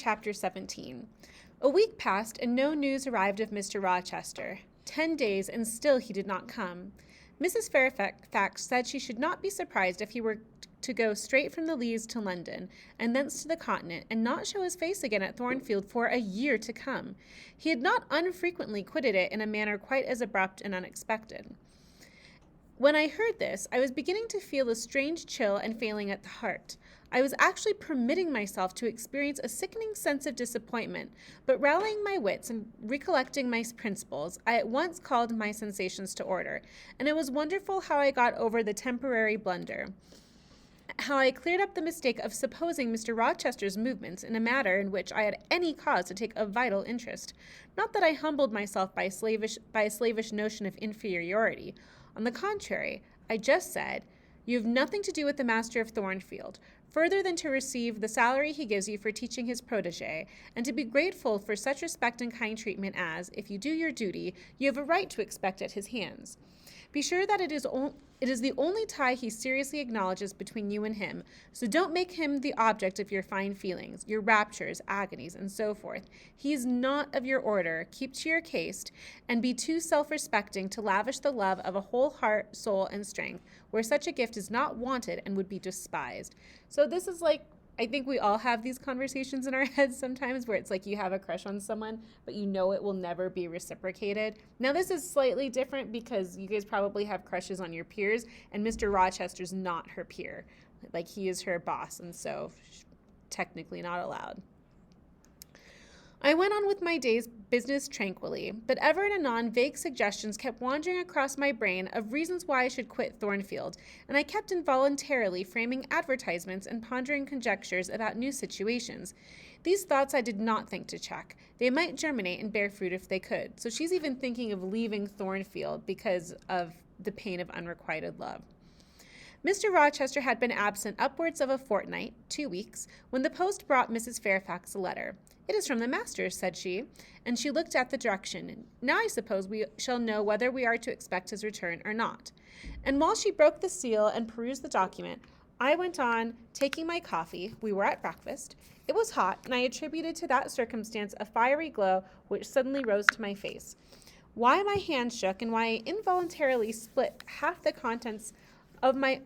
Chapter 17. A week passed and no news arrived of Mr. Rochester. 10 days and still he did not come. Mrs. Fairfax said she should not be surprised if he were to go straight from the Leas to London, and thence to the Continent, and not show his face again at Thornfield for a year to come. He had not unfrequently quitted it in a manner quite as abrupt and unexpected. When I heard this, I was beginning to feel a strange chill and failing at the heart. I was actually permitting myself to experience a sickening sense of disappointment, but rallying my wits and recollecting my principles, I at once called my sensations to order, and it was wonderful how I got over the temporary blunder. How I cleared up the mistake of supposing Mr. Rochester's movements in a matter in which I had any cause to take a vital interest. Not that I humbled myself by a slavish notion of inferiority. On the contrary, I just said, "You have nothing to do with the master of Thornfield, further than to receive the salary he gives you for teaching his protege, and to be grateful for such respect and kind treatment as, if you do your duty, you have a right to expect at his hands. Be sure that it is the only tie he seriously acknowledges between you and him, so don't make him the object of your fine feelings, your raptures, agonies, and so forth. He is not of your order. Keep to your caste, and be too self-respecting to lavish the love of a whole heart, soul, and strength, where such a gift is not wanted and would be despised." So this is like, I think we all have these conversations in our heads sometimes where it's like you have a crush on someone, but you know it will never be reciprocated. Now, this is slightly different because you guys probably have crushes on your peers, and Mr. Rochester's not her peer. Like, he is her boss, and so technically not allowed. I went on with my day's business tranquilly, but ever and anon vague suggestions kept wandering across my brain of reasons why I should quit Thornfield, and I kept involuntarily framing advertisements and pondering conjectures about new situations. These thoughts I did not think to check. They might germinate and bear fruit if they could, so she's even thinking of leaving Thornfield because of the pain of unrequited love. Mr. Rochester had been absent upwards of a fortnight, 2 weeks, when the post brought Mrs. Fairfax a letter. "It is from the master," said she, and she looked at the direction. "Now I suppose we shall know whether we are to expect his return or not." And while she broke the seal and perused the document, I went on taking my coffee. We were at breakfast. It was hot, and I attributed to that circumstance a fiery glow which suddenly rose to my face. Why my hand shook and why I involuntarily spilt half the contents of my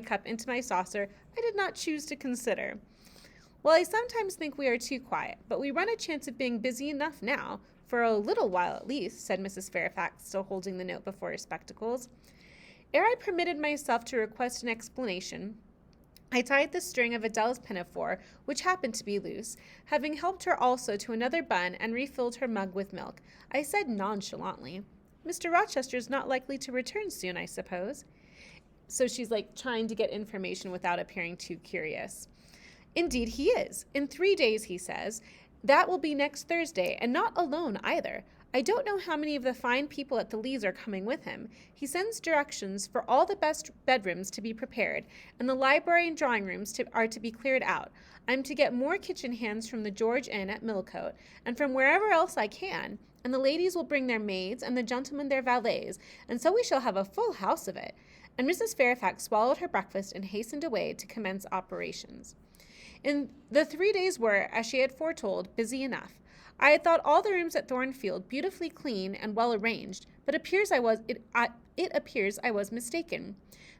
cup into my saucer, I did not choose to consider. "Well, I sometimes think we are too quiet, but we run a chance of being busy enough now, for a little while at least," said Mrs. Fairfax, still holding the note before her spectacles. Ere I permitted myself to request an explanation, I tied the string of Adele's pinafore, which happened to be loose. Having helped her also to another bun and refilled her mug with milk, I said nonchalantly, "Mr. Rochester is not likely to return soon, I suppose?" So she's like trying to get information without appearing too curious. "Indeed he is. In 3 days, he says. That will be next Thursday, and not alone either. I don't know how many of the fine people at the Leas are coming with him. He sends directions for all the best bedrooms to be prepared, and the library and drawing rooms are to be cleared out. I'm to get more kitchen hands from the George Inn at Millcote, and from wherever else I can, and the ladies will bring their maids, and the gentlemen their valets, and so we shall have a full house of it." And Mrs. Fairfax swallowed her breakfast and hastened away to commence operations. In the 3 days were, as she had foretold, busy enough. I had thought all the rooms at Thornfield beautifully clean and well arranged, but it appears I was mistaken.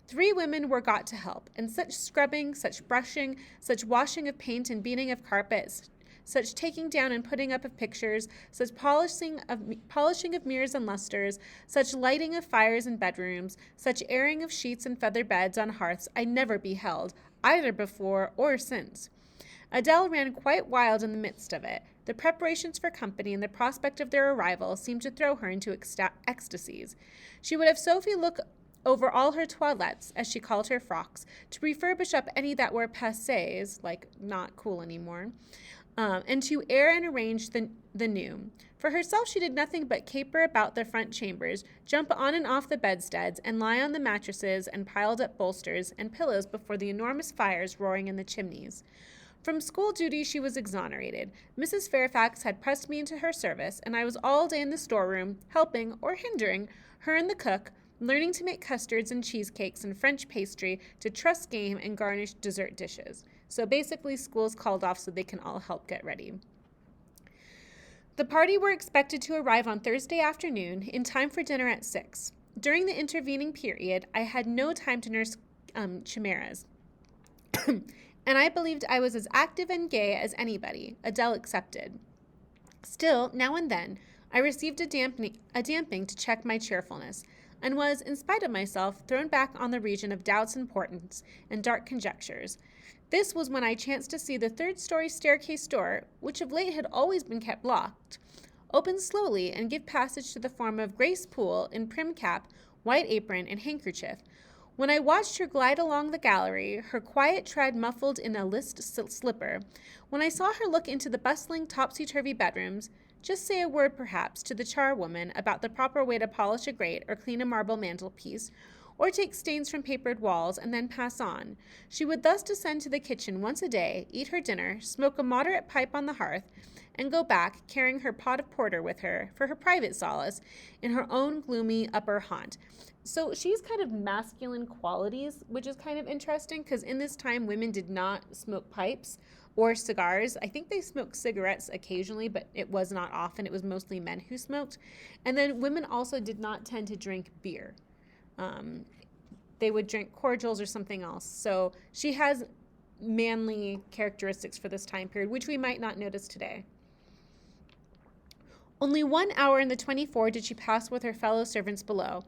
3 women were got to help, and such scrubbing, such brushing, such washing of paint and beating of carpets, such taking down and putting up of pictures, such polishing of mirrors and lustres, such lighting of fires in bedrooms, such airing of sheets and feather beds on hearths I never beheld, either before or since. Adele ran quite wild in the midst of it. The preparations for company and the prospect of their arrival seemed to throw her into ecstasies. She would have Sophie look over all her toilettes, as she called her frocks, to refurbish up any that were passés, like not cool anymore, and to air and arrange the new. For herself, she did nothing but caper about the front chambers, jump on and off the bedsteads, and lie on the mattresses and piled up bolsters and pillows before the enormous fires roaring in the chimneys. From school duty she was exonerated. Mrs. Fairfax had pressed me into her service, and I was all day in the storeroom, helping, or hindering, her and the cook, learning to make custards and cheesecakes and French pastry, to truss game and garnish dessert dishes. So basically, school's called off so they can all help get ready. The party were expected to arrive on Thursday afternoon in time for dinner at 6. During the intervening period, I had no time to nurse chimeras. And I believed I was as active and gay as anybody, Adele excepted. Still, now and then, I received a damping to check my cheerfulness, and was, in spite of myself, thrown back on the region of doubts and portents and dark conjectures. This was when I chanced to see the third-story staircase door, which of late had always been kept locked, open slowly and give passage to the form of Grace Poole in prim cap, white apron, and handkerchief. When I watched her glide along the gallery, her quiet tread muffled in a list slipper, when I saw her look into the bustling, topsy-turvy bedrooms, just say a word, perhaps, to the charwoman about the proper way to polish a grate or clean a marble mantelpiece, or take stains from papered walls, and then pass on. She would thus descend to the kitchen once a day, eat her dinner, smoke a moderate pipe on the hearth, and go back, carrying her pot of porter with her, for her private solace, in her own gloomy upper haunt. So she's kind of masculine qualities, which is kind of interesting, because in this time, women did not smoke pipes or cigars. I think they smoked cigarettes occasionally, but it was not often. It was mostly men who smoked. And then women also did not tend to drink beer. They would drink cordials or something else. So she has manly characteristics for this time period, which we might not notice today. Only 1 hour in the 24 did she pass with her fellow servants below.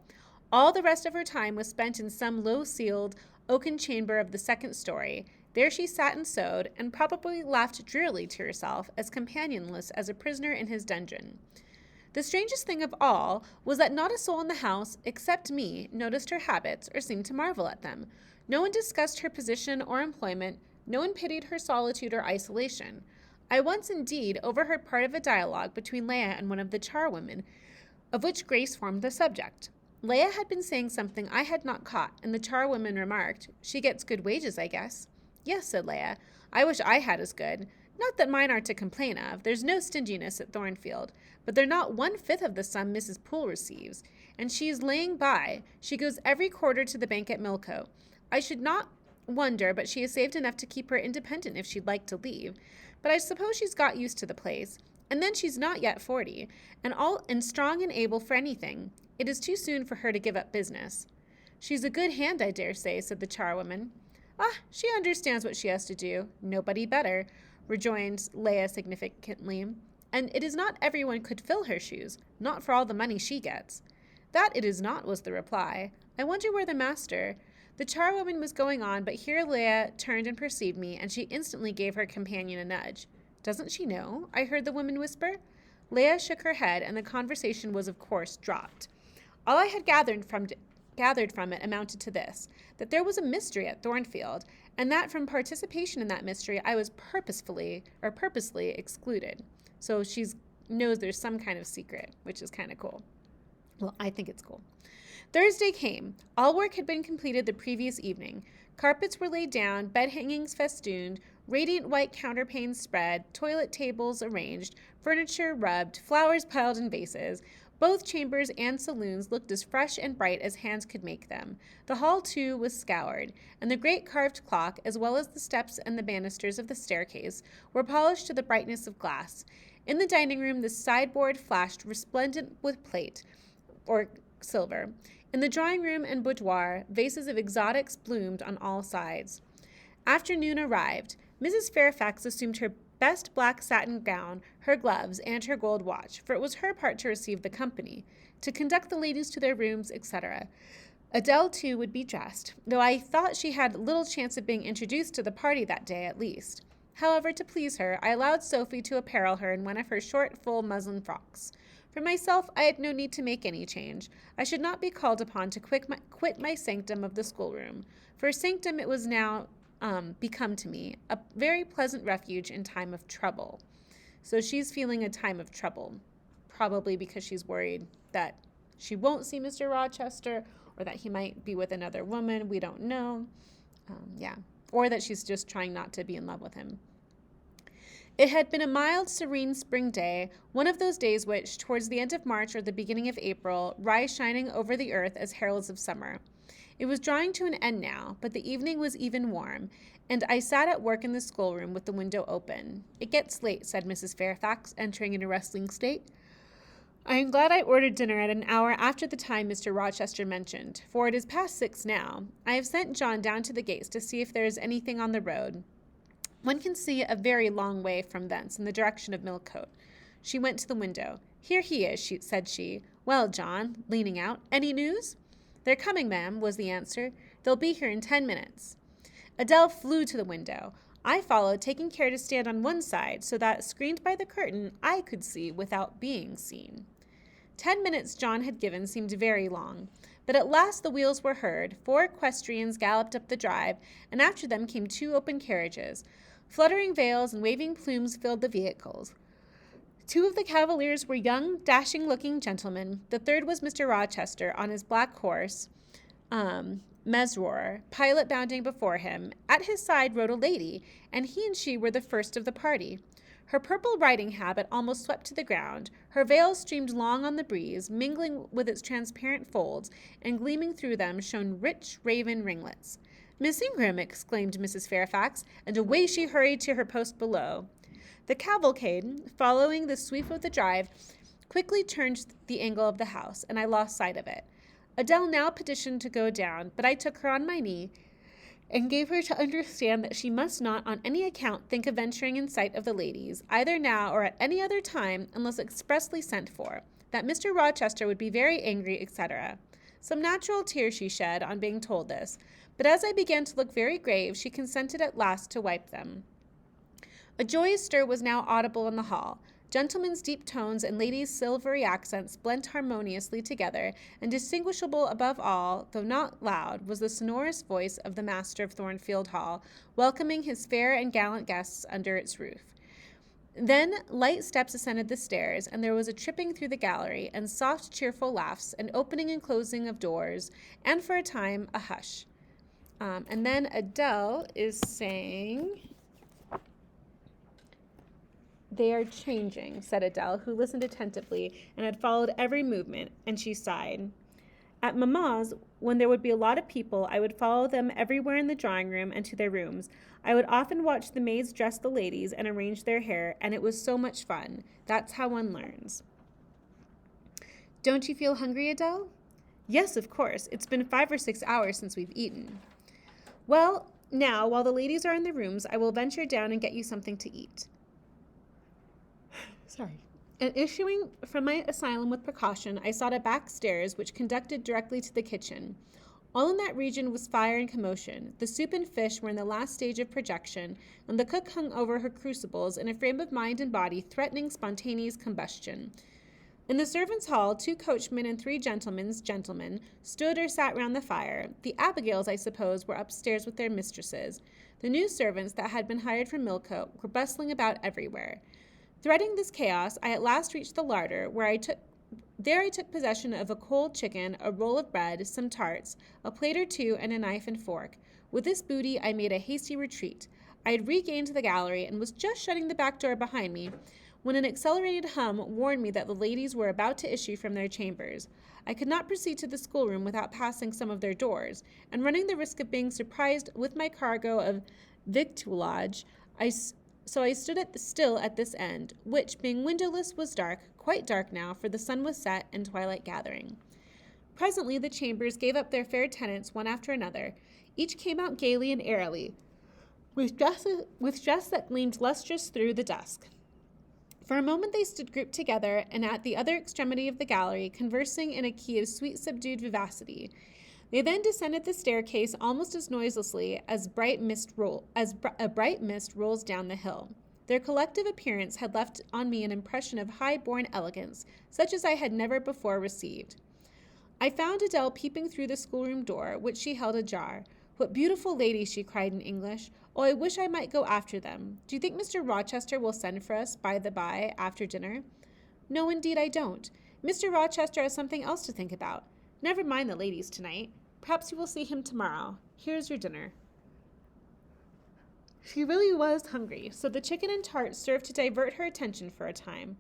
All the rest of her time was spent in some low-ceiled, oaken chamber of the second story. There she sat and sewed, and probably laughed drearily to herself, as companionless as a prisoner in his dungeon. The strangest thing of all was that not a soul in the house, except me, noticed her habits or seemed to marvel at them. No one discussed her position or employment. No one pitied her solitude or isolation. I once, indeed, overheard part of a dialogue between Leah and one of the charwomen, of which Grace formed the subject. Leah had been saying something I had not caught, and the charwoman remarked, "She gets good wages, I guess." "Yes," said Leah. "I wish I had as good. Not that mine are to complain of. There's no stinginess at Thornfield. But they're not 1/5 of the sum Mrs. Poole receives. And she is laying by. She goes every quarter to the bank at Millcote. I should not wonder but she has saved enough to keep her independent if she'd like to leave. But I suppose she's got used to the place. And then she's not yet 40, and strong and able for anything. It is too soon for her to give up business." "She's a good hand, I dare say," said the charwoman. "Ah, she understands what she has to do. Nobody better," rejoined Leah significantly. "And it is not everyone could fill her shoes, not for all the money she gets." "That it is not," was the reply. "I wonder where the master—" The charwoman was going on, but here Leah turned and perceived me, and she instantly gave her companion a nudge. "Doesn't she know?" I heard the woman whisper. Leah shook her head, and the conversation was, of course, dropped. All I had gathered from it amounted to this, that there was a mystery at Thornfield, and that from participation in that mystery I was purposely excluded. So she knows there's some kind of secret, which is kind of cool. Well, I think it's cool. Thursday came. All work had been completed the previous evening. Carpets were laid down, bed hangings festooned, radiant white counterpanes spread, toilet tables arranged, furniture rubbed, flowers piled in vases. Both chambers and saloons looked as fresh and bright as hands could make them. The hall, too, was scoured, and the great carved clock, as well as the steps and the banisters of the staircase, were polished to the brightness of glass. In the dining room, the sideboard flashed resplendent with plate, or silver. In the drawing room and boudoir, vases of exotics bloomed on all sides. Afternoon arrived. Mrs. Fairfax assumed her best black satin gown, her gloves, and her gold watch, for it was her part to receive the company, to conduct the ladies to their rooms, etc. Adele, too, would be dressed, though I thought she had little chance of being introduced to the party that day at least. However, to please her, I allowed Sophie to apparel her in one of her short, full muslin frocks. For myself, I had no need to make any change. I should not be called upon to quit my sanctum of the schoolroom. For sanctum it was now become to me, a very pleasant refuge in time of trouble. So she's feeling a time of trouble, probably because she's worried that she won't see Mr. Rochester, or that he might be with another woman. We don't know. Or that she's just trying not to be in love with him. It had been a mild, serene spring day, one of those days which, towards the end of March or the beginning of April, rise shining over the earth as heralds of summer. It was drawing to an end now, but the evening was even warm, and I sat at work in the schoolroom with the window open. "It gets late," said Mrs. Fairfax, entering in a rustling state. "I am glad I ordered dinner at an hour after the time Mr. Rochester mentioned, for it is past 6 now. I have sent John down to the gates to see if there is anything on the road. One can see a very long way from thence in the direction of Millcote." She went to the window. "Here he is," said she. "Well, John," leaning out, "any news?" "They're coming, ma'am," was the answer. "They'll be here in 10 minutes. Adele flew to the window. I followed, taking care to stand on one side so that, screened by the curtain, I could see without being seen. 10 minutes John had given seemed very long, but at last the wheels were heard, 4 equestrians galloped up the drive, and after them came 2 open carriages. Fluttering veils and waving plumes filled the vehicles. 2 of the cavaliers were young, dashing-looking gentlemen. The third was Mr. Rochester on his black horse, Mesrour, pilot bounding before him. At his side rode a lady, and he and she were the first of the party. Her purple riding habit almost swept to the ground. Her veil streamed long on the breeze, mingling with its transparent folds, and gleaming through them shone rich raven ringlets. "Miss Ingram!" exclaimed Mrs. Fairfax, and away she hurried to her post below. The cavalcade, following the sweep of the drive, quickly turned the angle of the house, and I lost sight of it. Adele now petitioned to go down, but I took her on my knee and gave her to understand that she must not on any account think of venturing in sight of the ladies, either now or at any other time, unless expressly sent for, that Mr. Rochester would be very angry, etc. Some natural tears she shed on being told this, but as I began to look very grave, she consented at last to wipe them. A joyous stir was now audible in the hall. Gentlemen's deep tones and ladies' silvery accents blent harmoniously together, and distinguishable above all, though not loud, was the sonorous voice of the master of Thornfield Hall, welcoming his fair and gallant guests under its roof. Then light steps ascended the stairs, and there was a tripping through the gallery, and soft, cheerful laughs, and opening and closing of doors, and for a time a hush. And then Adele is saying, "They are changing," said Adele, who listened attentively and had followed every movement, and she sighed. "At Mamma's, when there would be a lot of people, I would follow them everywhere in the drawing-room and to their rooms. I would often watch the maids dress the ladies and arrange their hair, and it was so much fun. That's how one learns." "Don't you feel hungry, Adele?" "Yes, of course. It's been 5 or 6 hours since we've eaten." "Well, now, while the ladies are in the rooms, I will venture down and get you something to eat." And issuing from my asylum with precaution, I sought a back stairs which conducted directly to the kitchen. All in that region was fire and commotion. The soup and fish were in the last stage of projection, and the cook hung over her crucibles in a frame of mind and body threatening spontaneous combustion. In the servants' hall, 2 coachmen and 3 gentlemen stood or sat round the fire. The Abigails, I suppose, were upstairs with their mistresses. The new servants that had been hired from Millcote were bustling about everywhere. Threading this chaos, I at last reached the larder, where I took possession of a cold chicken, a roll of bread, some tarts, a plate or 2, and a knife and fork. With this booty, I made a hasty retreat. I had regained the gallery, and was just shutting the back door behind me, when an accelerated hum warned me that the ladies were about to issue from their chambers. I could not proceed to the schoolroom without passing some of their doors, and running the risk of being surprised with my cargo of victuallage, so I stood still at this end, which, being windowless, was dark, quite dark now, for the sun was set and twilight gathering. Presently the chambers gave up their fair tenants one after another. Each came out gaily and airily, with dress that gleamed lustrous through the dusk. For a moment they stood grouped together, and at the other extremity of the gallery, conversing in a key of sweet subdued vivacity. They then descended the staircase almost as noiselessly as a bright mist rolls down the hill. Their collective appearance had left on me an impression of high-born elegance, such as I had never before received. I found Adele peeping through the schoolroom door, which she held ajar. "What beautiful ladies!" she cried in English. "Oh, I wish I might go after them. Do you think Mr. Rochester will send for us, by the by, after dinner?" "No, indeed I don't. Mr. Rochester has something else to think about. Never mind the ladies tonight. Perhaps you will see him tomorrow. Here's your dinner." She really was hungry, so the chicken and tarts served to divert her attention for a time.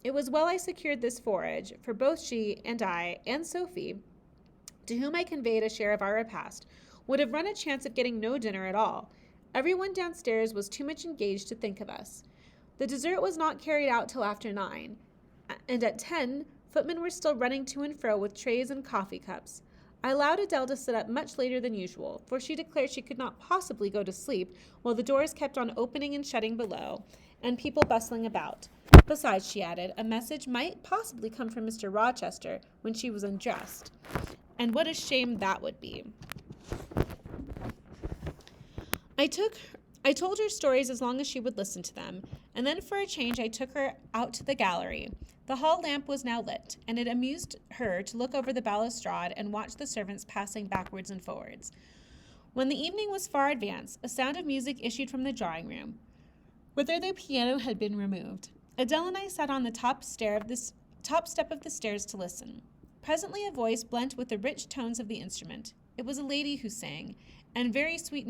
It was well I secured this forage, for both she and I and Sophie to whom I conveyed a share of our repast, would have run a chance of getting no dinner at all. Everyone downstairs was too much engaged to think of us. The dessert was not carried out till after 9, and at 10, footmen were still running to and fro with trays and coffee cups. I allowed Adele to sit up much later than usual, for she declared she could not possibly go to sleep while the doors kept on opening and shutting below, and people bustling about. Besides, she added, a message might possibly come from Mr. Rochester when she was undressed. And what a shame that would be. I told her stories as long as she would listen to them, and then for a change I took her out to the gallery. The hall lamp was now lit, and it amused her to look over the balustrade and watch the servants passing backwards and forwards. When the evening was far advanced, a sound of music issued from the drawing room, whither the piano had been removed. Adele and I sat on the top step of the stairs to listen. Presently a voice blent with the rich tones of the instrument. It was a lady who sang, and very sweet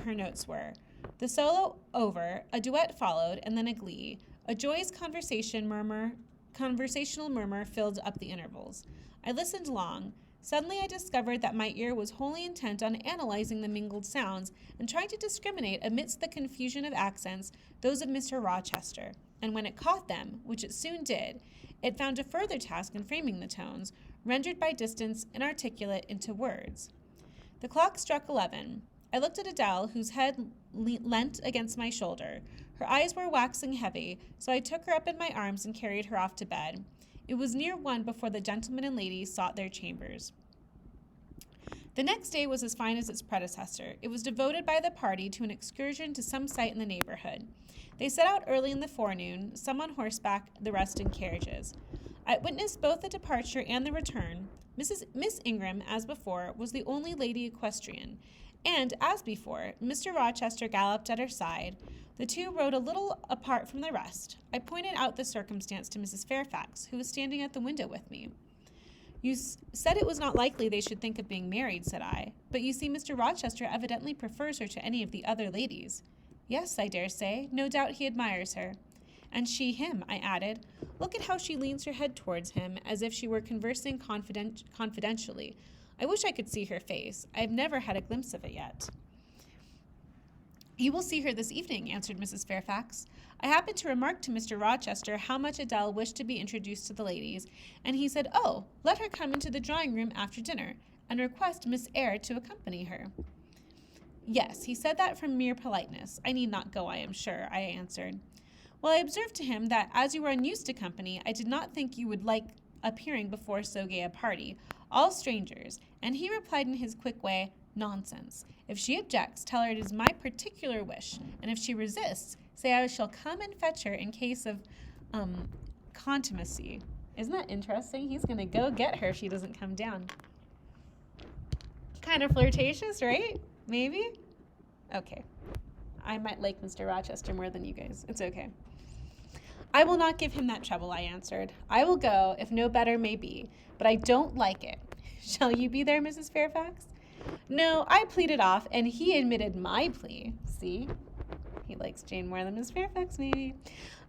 her notes were. The solo over, a duet followed, and then a glee. A joyous conversational murmur filled up the intervals. I listened long. Suddenly I discovered that my ear was wholly intent on analyzing the mingled sounds and trying to discriminate amidst the confusion of accents those of Mr. Rochester, and when it caught them, which it soon did, it found a further task in framing the tones, rendered by distance inarticulate into words. The clock struck 11. I looked at Adele, whose head leant against my shoulder. Her eyes were waxing heavy, so I took her up in my arms and carried her off to bed. It was near 1 before the gentlemen and ladies sought their chambers. The next day was as fine as its predecessor. It was devoted by the party to an excursion to some site in the neighborhood. They set out early in the forenoon, some on horseback, the rest in carriages. I witnessed both the departure and the return. Miss Ingram, as before, was the only lady equestrian, and, as before, Mr. Rochester galloped at her side. The two rode a little apart from the rest. I pointed out the circumstance to Mrs. Fairfax, who was standing at the window with me. You said it was not likely they should think of being married, said I, but you see Mr. Rochester evidently prefers her to any of the other ladies. Yes, I dare say. No doubt he admires her. And she him, I added. Look at how she leans her head towards him, as if she were conversing confidentially. I wish I could see her face. I have never had a glimpse of it yet. You will see her this evening, answered Mrs. Fairfax. I happened to remark to Mr. Rochester how much Adele wished to be introduced to the ladies, and he said, oh, let her come into the drawing-room after dinner, and request Miss Eyre to accompany her. Yes, he said that from mere politeness. I need not go, I am sure, I answered. Well, I observed to him that, as you are unused to company, I did not think you would like appearing before so gay a party, all strangers, and he replied in his quick way, nonsense. If she objects, tell her it is my particular wish, and if she resists, say I shall come and fetch her in case of contumacy. Isn't that interesting? He's going to go get her if she doesn't come down. Kind of flirtatious, right? Maybe? Okay. I might like Mr. Rochester more than you guys. It's okay. I will not give him that trouble, I answered. I will go, if no better may be, but I don't like it. Shall you be there, Mrs. Fairfax? No, I pleaded off, and he admitted my plea. See? He likes Jane more than Miss Fairfax, maybe.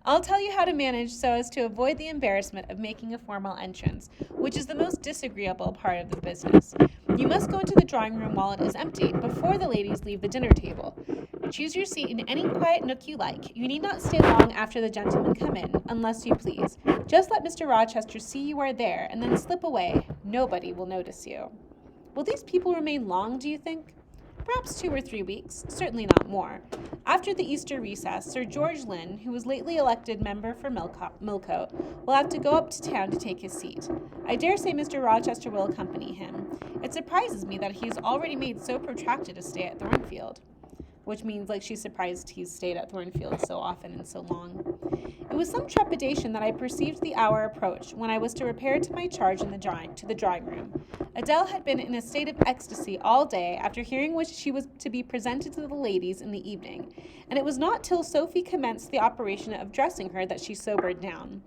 I'll tell you how to manage so as to avoid the embarrassment of making a formal entrance, which is the most disagreeable part of the business. You must go into the drawing room while it is empty, before the ladies leave the dinner table. Choose your seat in any quiet nook you like. You need not stay long after the gentlemen come in, unless you please. Just let Mr. Rochester see you are there, and then slip away. Nobody will notice you. Will these people remain long, do you think? Perhaps 2 or 3 weeks, certainly not more. After the Easter recess, Sir George Lynn, who was lately elected member for Millcote, will have to go up to town to take his seat. I dare say Mr. Rochester will accompany him. It surprises me that he has already made so protracted a stay at Thornfield. Which means, like, she's surprised he's stayed at Thornfield so often and so long. It was some trepidation that I perceived the hour approach when I was to repair to my charge in the drawing room. Adele had been in a state of ecstasy all day after hearing which she was to be presented to the ladies in the evening, and it was not till Sophie commenced the operation of dressing her that she sobered down.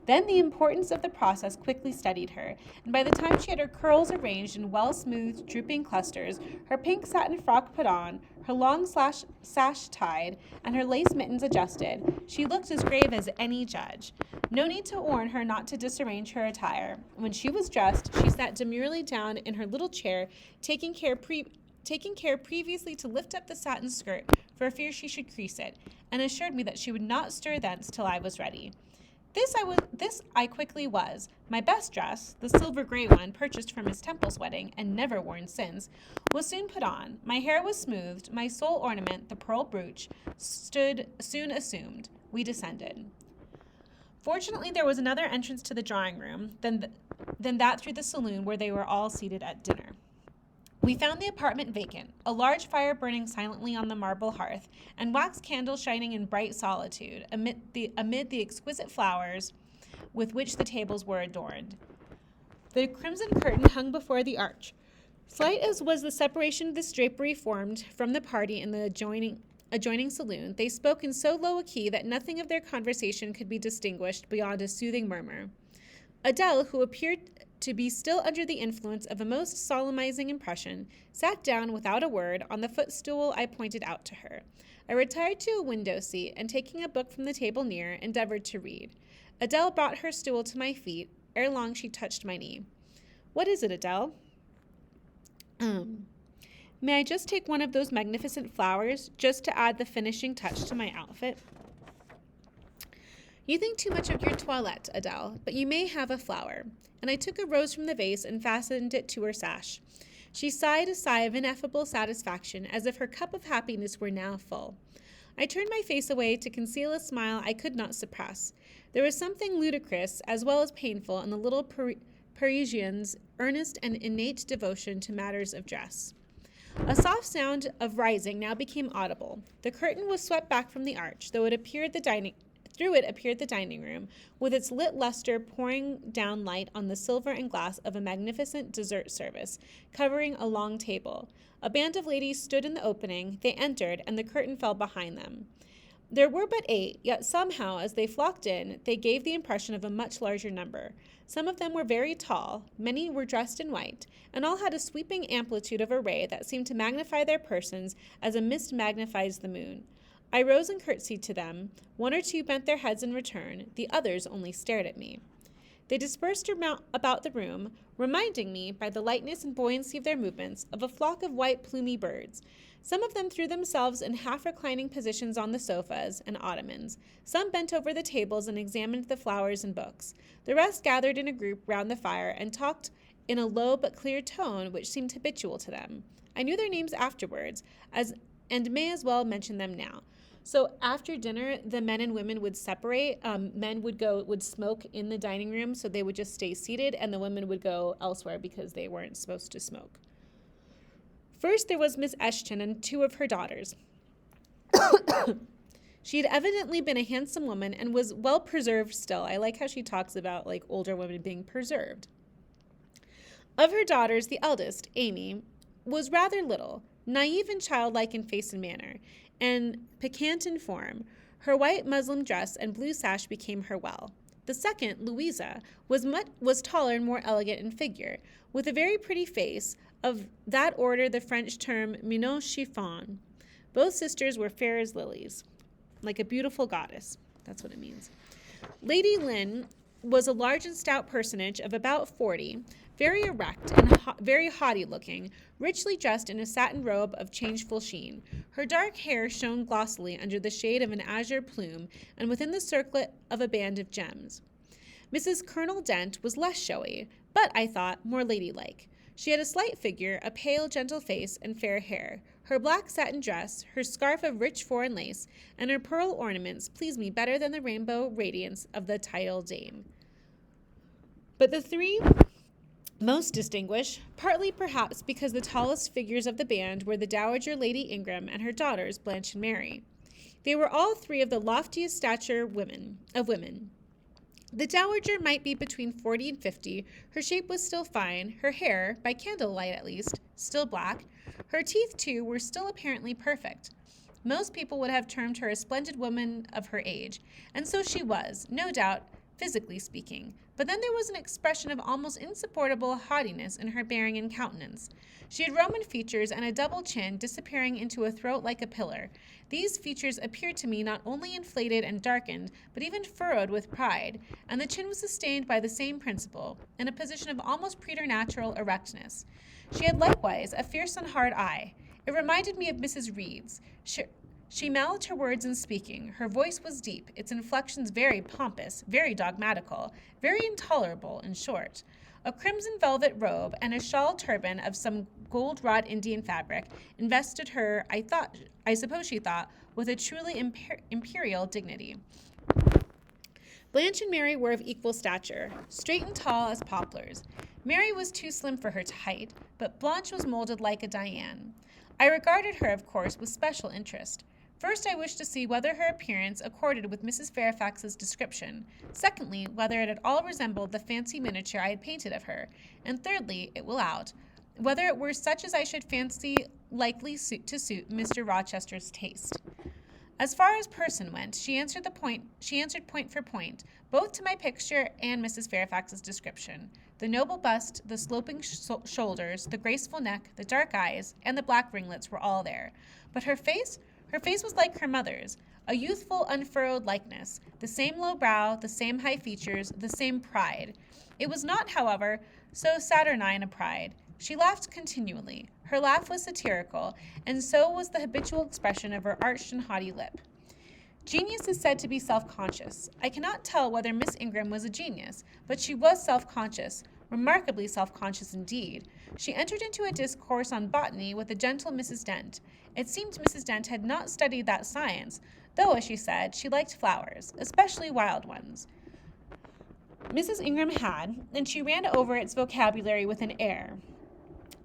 Then the importance of the process quickly steadied her, and by the time she had her curls arranged in well-smoothed, drooping clusters, her pink satin frock put on, her long sash tied, and her lace mittens adjusted, she looked as grave as any judge. No need to warn her not to disarrange her attire. When she was dressed, she sat demurely down in her little chair, taking care previously to lift up the satin skirt for fear she should crease it, and assured me that she would not stir thence till I was ready. This I quickly was. My best dress, the silver gray one purchased for Miss Temple's wedding and never worn since, was soon put on. My hair was smoothed, my sole ornament, the pearl brooch, stood soon assumed. We descended. Fortunately, there was another entrance to the drawing room than that through the saloon where they were all seated at dinner. We found the apartment vacant, a large fire burning silently on the marble hearth, and wax candles shining in bright solitude amid the exquisite flowers with which the tables were adorned. The crimson curtain hung before the arch. Slight as was the separation this drapery formed from the party in the adjoining saloon, they spoke in so low a key that nothing of their conversation could be distinguished beyond a soothing murmur. Adele, who appeared to be still under the influence of a most solemnizing impression, sat down without a word on the footstool I pointed out to her. I retired to a window seat, and taking a book from the table near, endeavored to read. Adele brought her stool to my feet. Ere long she touched my knee. "What is it, Adele?" May I just take one of those magnificent flowers, just to add the finishing touch to my outfit?" "You think too much of your toilette, Adele, but you may have a flower." And I took a rose from the vase and fastened it to her sash. She sighed a sigh of ineffable satisfaction, as if her cup of happiness were now full. I turned my face away to conceal a smile I could not suppress. There was something ludicrous as well as painful in the little Parisienne's earnest and innate devotion to matters of dress. A soft sound of rising now became audible. The curtain was swept back from the arch, through it appeared the dining room, with its lit luster pouring down light on the silver and glass of a magnificent dessert service, covering a long table. A band of ladies stood in the opening. They entered, and the curtain fell behind them. There were but 8, yet somehow, as they flocked in, they gave the impression of a much larger number. Some of them were very tall, many were dressed in white, and all had a sweeping amplitude of array that seemed to magnify their persons as a mist magnifies the moon. I rose and curtsied to them. 1 or 2 bent their heads in return. The others only stared at me. They dispersed about the room, reminding me, by the lightness and buoyancy of their movements, of a flock of white plumy birds. Some of them threw themselves in half-reclining positions on the sofas and ottomans. Some bent over the tables and examined the flowers and books. The rest gathered in a group round the fire and talked in a low but clear tone which seemed habitual to them. I knew their names afterwards, and may as well mention them now. So after dinner, the men and women would separate. Men would smoke in the dining room, so they would just stay seated, and the women would go elsewhere because they weren't supposed to smoke. First, there was Miss Eshton and 2 of her daughters. She had evidently been a handsome woman and was well preserved still. I like how she talks about older women being preserved. Of her daughters, the eldest, Amy, was rather little, naive and childlike in face and manner, and piquant in form. Her white muslin dress and blue sash became her well. The second, Louisa, was taller and more elegant in figure, with a very pretty face, of that order the French term mignon chiffon. Both sisters were fair as lilies, like a beautiful goddess. That's what it means. Lady Lynn was a large and stout personage of about 40, very erect and very haughty-looking, richly dressed in a satin robe of changeful sheen. Her dark hair shone glossily under the shade of an azure plume and within the circlet of a band of gems. Mrs. Colonel Dent was less showy, but, I thought, more ladylike. She had a slight figure, a pale, gentle face, and fair hair. Her black satin dress, her scarf of rich foreign lace, and her pearl ornaments pleased me better than the rainbow radiance of the title dame. But the 3 most distinguished, partly perhaps because the tallest figures of the band were the Dowager Lady Ingram and her daughters, Blanche and Mary. They were all 3 of the loftiest stature of women. The Dowager might be between 40 and 50. Her shape was still fine, her hair, by candlelight at least, still black. Her teeth, too, were still apparently perfect. Most people would have termed her a splendid woman of her age, and so she was, no doubt, physically speaking, but then there was an expression of almost insupportable haughtiness in her bearing and countenance. She had Roman features and a double chin disappearing into a throat like a pillar. These features appeared to me not only inflated and darkened, but even furrowed with pride, and the chin was sustained by the same principle, in a position of almost preternatural erectness. She had likewise a fierce and hard eye. It reminded me of Mrs. Reed's. She mouthed her words in speaking. Her voice was deep, its inflections very pompous, very dogmatical, very intolerable, in short. A crimson velvet robe and a shawl turban of some gold-wrought Indian fabric invested her, I suppose she thought, with a truly imperial dignity. Blanche and Mary were of equal stature, straight and tall as poplars. Mary was too slim for her height, but Blanche was molded like a Diane. I regarded her, of course, with special interest. First, I wished to see whether her appearance accorded with Mrs. Fairfax's description. Secondly, whether it at all resembled the fancy miniature I had painted of her. And thirdly, it will out, whether it were such as I should fancy likely to suit Mr. Rochester's taste. As far as person went, she answered point for point, both to my picture and Mrs. Fairfax's description. The noble bust, the sloping shoulders, the graceful neck, the dark eyes, and the black ringlets were all there. But her face was like her mother's, a youthful, unfurrowed likeness, the same low brow, the same high features, the same pride. It was not, however, so saturnine a pride. She laughed continually. Her laugh was satirical, and so was the habitual expression of her arched and haughty lip. Genius is said to be self-conscious. I cannot tell whether Miss Ingram was a genius, but she was self-conscious, remarkably self-conscious indeed. She entered into a discourse on botany with the gentle Mrs. Dent. It seemed Mrs. Dent had not studied that science, though, as she said, she liked flowers, especially wild ones. Mrs. Ingram had, and she ran over its vocabulary with an air.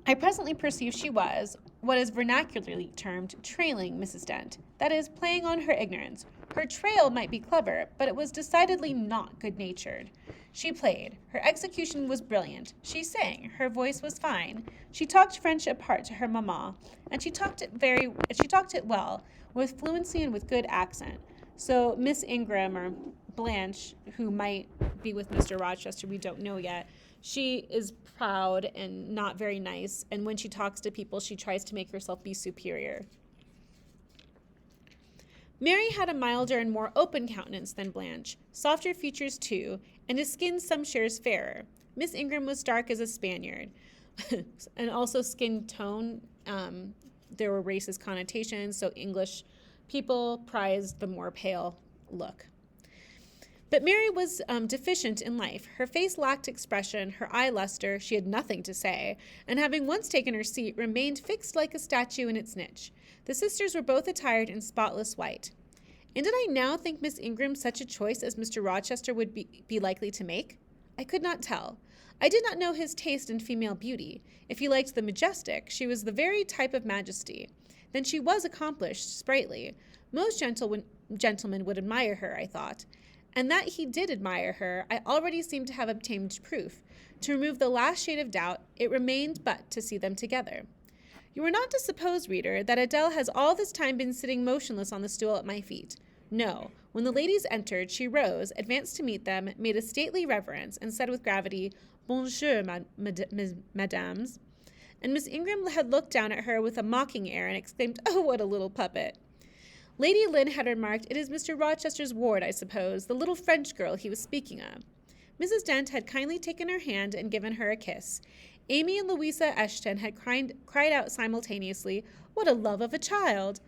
I presently perceived she was, what is vernacularly termed, trailing Mrs. Dent, that is, playing on her ignorance. Her trail might be clever, but it was decidedly not good-natured. She played. Her execution was brilliant. She sang. Her voice was fine. She talked French apart to her mamma, and she talked it well, with fluency and with good accent. So Miss Ingram, or Blanche, who might be with Mr. Rochester, we don't know yet, she is proud and not very nice, and when she talks to people, she tries to make herself be superior. Mary had a milder and more open countenance than Blanche, softer features too, and a skin some shares fairer. Miss Ingram was dark as a Spaniard, and also skin tone. There were racist connotations, so English people prized the more pale look. But Mary was deficient in life. Her face lacked expression, her eye luster, she had nothing to say, and having once taken her seat, remained fixed like a statue in its niche. The sisters were both attired in spotless white. And did I now think Miss Ingram such a choice as Mr. Rochester would be likely to make? I could not tell. I did not know his taste in female beauty. If he liked the majestic, she was the very type of majesty. Then she was accomplished, sprightly. Most gentlemen would admire her, I thought. And that he did admire her, I already seemed to have obtained proof. To remove the last shade of doubt, it remained but to see them together. You are not to suppose, reader, that Adele has all this time been sitting motionless on the stool at my feet. No. When the ladies entered, she rose, advanced to meet them, made a stately reverence, and said with gravity, "Bonjour, mesdames." And Miss Ingram had looked down at her with a mocking air and exclaimed, "Oh, what a little puppet!" Lady Lynn had remarked, "It is Mr. Rochester's ward, I suppose, the little French girl he was speaking of." Mrs. Dent had kindly taken her hand and given her a kiss. Amy and Louisa Eshton had cried out simultaneously, "What a love of a child!"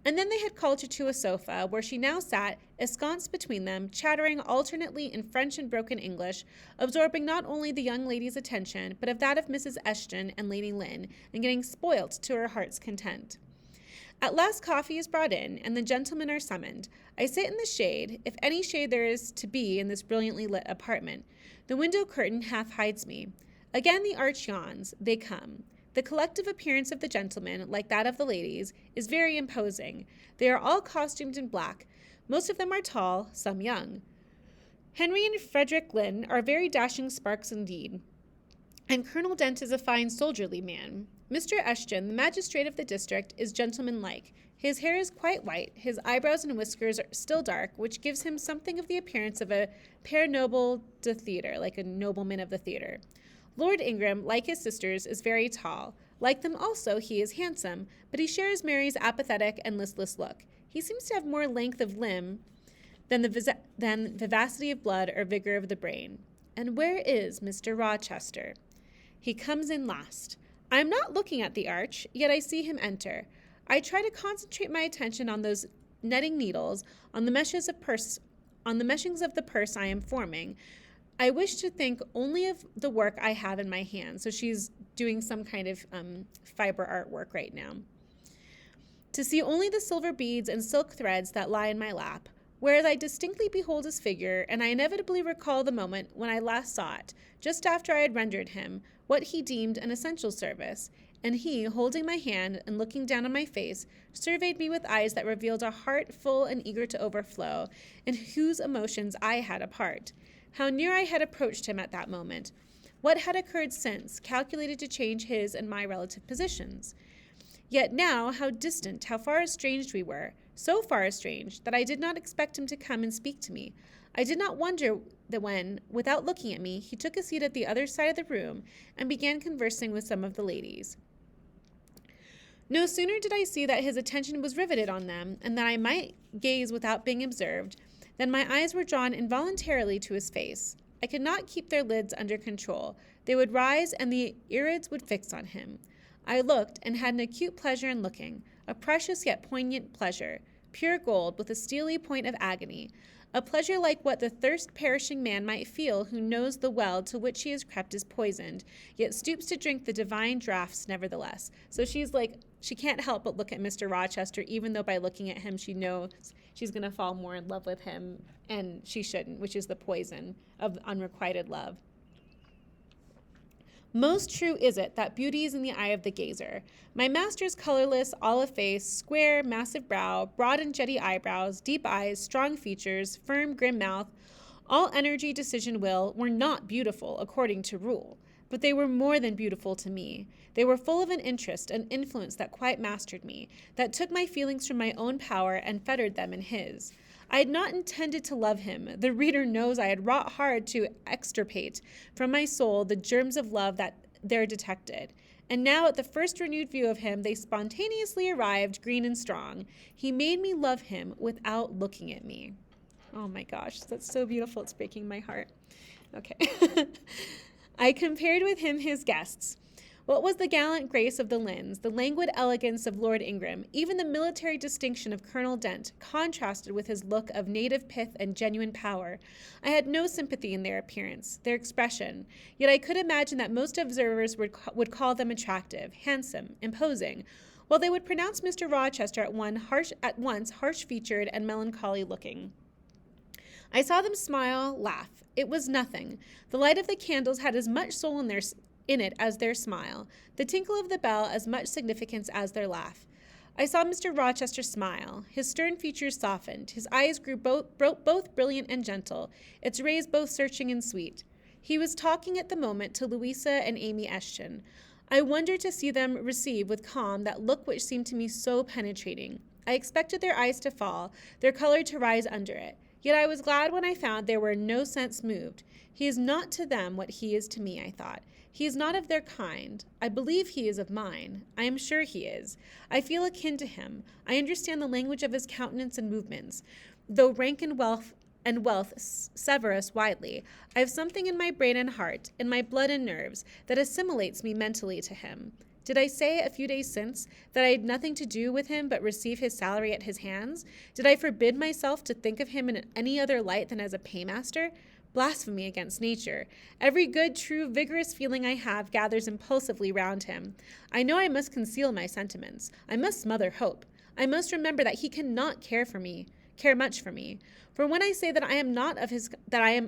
And then they had called her to a sofa, where she now sat, ensconced between them, chattering alternately in French and broken English, absorbing not only the young lady's attention, but of that of Mrs. Eshton and Lady Lynn, and getting spoilt to her heart's content. At last coffee is brought in, and the gentlemen are summoned. I sit in the shade, if any shade there is to be in this brilliantly lit apartment. The window curtain half hides me. Again the arch yawns. They come. The collective appearance of the gentlemen, like that of the ladies, is very imposing. They are all costumed in black. Most of them are tall, some young. Henry and Frederick Lynn are very dashing sparks indeed, and Colonel Dent is a fine soldierly man. Mr. Eshton, the magistrate of the district, is gentlemanlike. His hair is quite white, his eyebrows and whiskers are still dark, which gives him something of the appearance of a père noble de theatre, like a nobleman of the theatre. Lord Ingram, like his sisters, is very tall. Like them also, he is handsome, but he shares Mary's apathetic and listless look. He seems to have more length of limb than vivacity of blood or vigor of the brain. And where is Mr. Rochester? He comes in last. I am not looking at the arch, yet I see him enter. I try to concentrate my attention on those netting needles, on the meshings of the purse I am forming. I wish to think only of the work I have in my hands. So she's doing some kind of fiber artwork right now. To see only the silver beads and silk threads that lie in my lap, whereas I distinctly behold his figure, and I inevitably recall the moment when I last saw it, just after I had rendered him what he deemed an essential service, and he, holding my hand and looking down on my face, surveyed me with eyes that revealed a heart full and eager to overflow, in whose emotions I had a part. How near I had approached him at that moment! What had occurred since, calculated to change his and my relative positions? Yet now, how distant, how far estranged we were, so far estranged that I did not expect him to come and speak to me. I did not wonder that when, without looking at me, he took a seat at the other side of the room and began conversing with some of the ladies. No sooner did I see that his attention was riveted on them, and that I might gaze without being observed, than my eyes were drawn involuntarily to his face. I could not keep their lids under control. They would rise, and the irids would fix on him. I looked, and had an acute pleasure in looking, a precious yet poignant pleasure, pure gold with a steely point of agony, a pleasure like what the thirst-perishing man might feel who knows the well to which he has crept is poisoned, yet stoops to drink the divine draughts nevertheless. So she's like, she can't help but look at Mr. Rochester, even though by looking at him she knows she's going to fall more in love with him, and she shouldn't, which is the poison of unrequited love. Most true is it that beauty is in the eye of the gazer. My master's colorless, olive face, square, massive brow, broad and jetty eyebrows, deep eyes, strong features, firm, grim mouth, all energy, decision, will, were not beautiful according to rule. But they were more than beautiful to me. They were full of an interest, an influence that quite mastered me, that took my feelings from my own power and fettered them in his. I had not intended to love him. The reader knows I had wrought hard to extirpate from my soul the germs of love that there detected. And now at the first renewed view of him, they spontaneously arrived, green and strong. He made me love him without looking at me. Oh my gosh, that's so beautiful. It's breaking my heart. Okay. I compared with him his guests. What was the gallant grace of the Lynns, the languid elegance of Lord Ingram, even the military distinction of Colonel Dent, contrasted with his look of native pith and genuine power? I had no sympathy in their appearance, their expression, yet I could imagine that most observers would call them attractive, handsome, imposing, while they would pronounce Mr. Rochester at once harsh-featured and melancholy-looking. I saw them smile, laugh. It was nothing. The light of the candles had as much soul in it as their smile, the tinkle of the bell as much significance as their laugh. I saw Mr. Rochester smile. His stern features softened. His eyes grew both brilliant and gentle, its rays both searching and sweet. He was talking at the moment to Louisa and Amy Eshton. I wondered to see them receive with calm that look which seemed to me so penetrating. I expected their eyes to fall, their color to rise under it. Yet I was glad when I found they were in no sense moved. He is not to them what he is to me, I thought. He is not of their kind. I believe he is of mine. I am sure he is. I feel akin to him. I understand the language of his countenance and movements. Though rank and wealth sever us widely, I have something in my brain and heart, in my blood and nerves, that assimilates me mentally to him. Did I say a few days since that I had nothing to do with him but receive his salary at his hands? Did I forbid myself to think of him in any other light than as a paymaster? Blasphemy against nature. Every good, true, vigorous feeling I have gathers impulsively round him. I know I must conceal my sentiments. I must smother hope. I must remember that he cannot care much for me. For when I say that I am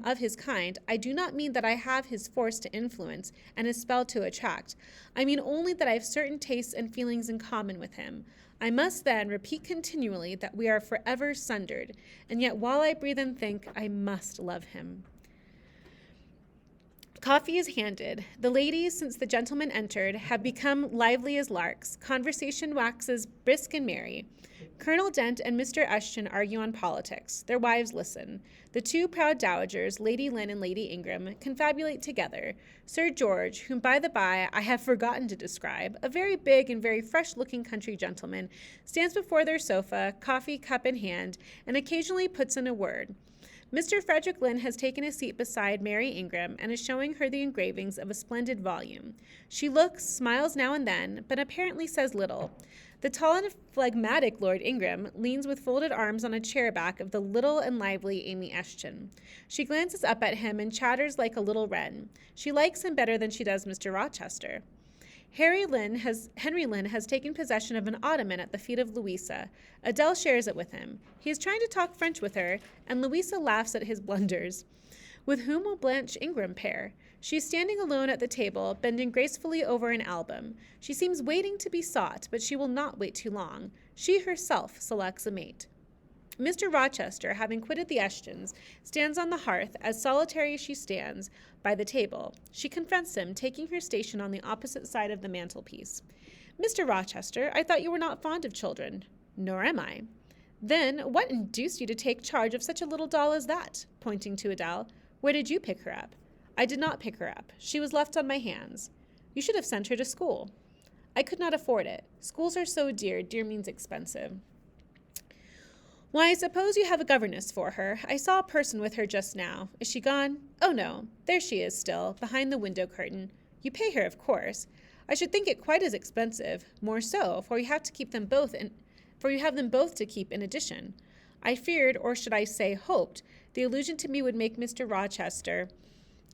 of his kind, I do not mean that I have his force to influence and his spell to attract. I mean only that I have certain tastes and feelings in common with him. I must then repeat continually that we are forever sundered, and yet while I breathe and think, I must love him. Coffee is handed. The ladies, since the gentlemen entered, have become lively as larks. Conversation waxes brisk and merry. Colonel Dent and Mr. Ashton argue on politics. Their wives listen. The two proud dowagers, Lady Lynn and Lady Ingram, confabulate together. Sir George, whom by the by I have forgotten to describe, a very big and very fresh-looking country gentleman, stands before their sofa, coffee cup in hand, and occasionally puts in a word. Mr. Frederick Lynn has taken a seat beside Mary Ingram and is showing her the engravings of a splendid volume. She looks, smiles now and then, but apparently says little. The tall and phlegmatic Lord Ingram leans with folded arms on a chair back of the little and lively Amy Ashton. She glances up at him and chatters like a little wren. She likes him better than she does Mr. Rochester. Henry Lynn has taken possession of an ottoman at the feet of Louisa. Adele shares it with him. He is trying to talk French with her, and Louisa laughs at his blunders. With whom will Blanche Ingram pair? She is standing alone at the table, bending gracefully over an album. She seems waiting to be sought, but she will not wait too long. She herself selects a mate. Mr. Rochester, having quitted the Ashtons, stands on the hearth, as solitary as she stands, by the table. She confronts him, taking her station on the opposite side of the mantelpiece. "Mr. Rochester, I thought you were not fond of children." "Nor am I." "Then what induced you to take charge of such a little doll as that?" pointing to Adele. "Where did you pick her up?" "I did not pick her up. She was left on my hands." "You should have sent her to school." "I could not afford it. Schools are so dear. Dear means expensive." "Why, I suppose you have a governess for her. I saw a person with her just now. Is she gone?" "Oh, no. There she is still, behind the window curtain. You pay her, of course." "I should think it quite as expensive. More so, for you have them both to keep in addition." I feared, or should I say hoped, the allusion to me would make Mr. Rochester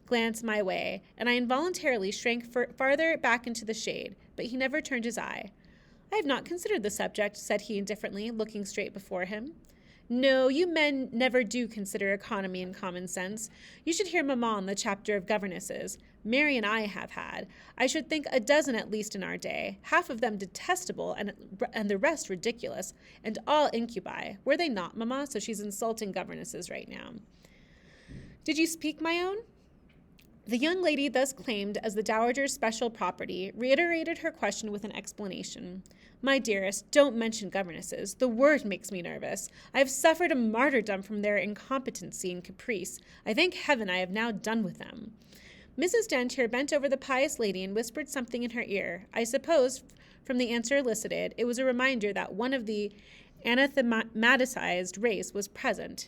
glance my way, and I involuntarily shrank farther back into the shade, but he never turned his eye. "I have not considered the subject," said he indifferently, looking straight before him. "No, you men never do consider economy and common sense. You should hear Mamma on the chapter of governesses. Mary and I have had, I should think, a dozen at least in our day, half of them detestable and the rest ridiculous, and all incubi. Were they not, Mamma?" So she's insulting governesses right now. "Did you speak, my own?" The young lady, thus claimed as the dowager's special property, reiterated her question with an explanation. "My dearest, don't mention governesses. The word makes me nervous. I have suffered a martyrdom from their incompetency and caprice. I thank heaven I have now done with them." Mrs. Dent here bent over the pious lady and whispered something in her ear. I suppose, from the answer elicited, it was a reminder that one of the anathematized race was present.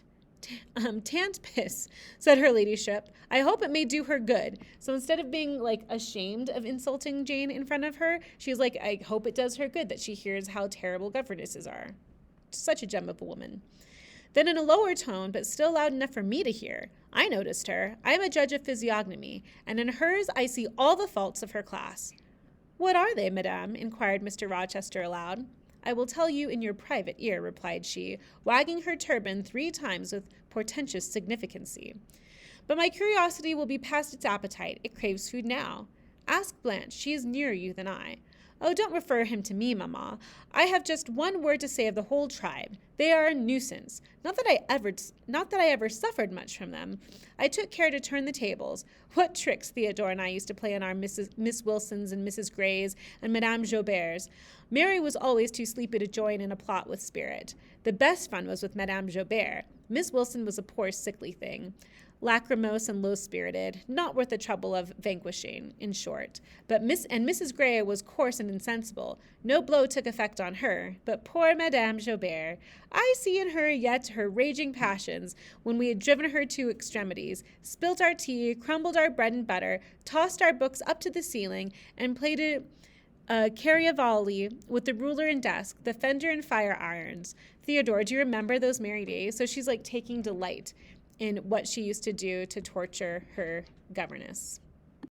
"Tant Piss," said her ladyship. "I hope it may do her good." So instead of being ashamed of insulting Jane in front of her, she's like, I hope it does her good that she hears how terrible governesses are. Such a gem of a woman. Then in a lower tone, but still loud enough for me to hear, "I noticed her. I am a judge of physiognomy, and in hers I see all the faults of her class." "What are they, madame?" inquired Mr. Rochester aloud. "I will tell you in your private ear," replied she, wagging her turban 3 times with portentous significancy. "But my curiosity will be past its appetite. It craves food now. Ask Blanche. She is nearer you than I." "Oh, don't refer him to me, Mamma. I have just one word to say of the whole tribe. They are a nuisance. Not that I ever suffered much from them. I took care to turn the tables. What tricks Theodore and I used to play on our Miss Wilsons and Mrs. Greys and Madame Jauberts. Mary was always too sleepy to join in a plot with spirit. The best fun was with Madame Jaubert. Miss Wilson was a poor sickly thing. Lachrymose and low-spirited, not worth the trouble of vanquishing, in short. But Mrs. Grey was coarse and insensible. No blow took effect on her. But poor Madame Jaubert! I see in her yet her raging passions, when we had driven her to extremities, spilt our tea, crumbled our bread and butter, tossed our books up to the ceiling, and played a Cariavali with the ruler and desk, the fender and fire irons. Theodore, do you remember those merry days? So she's taking delight in what she used to do to torture her governess.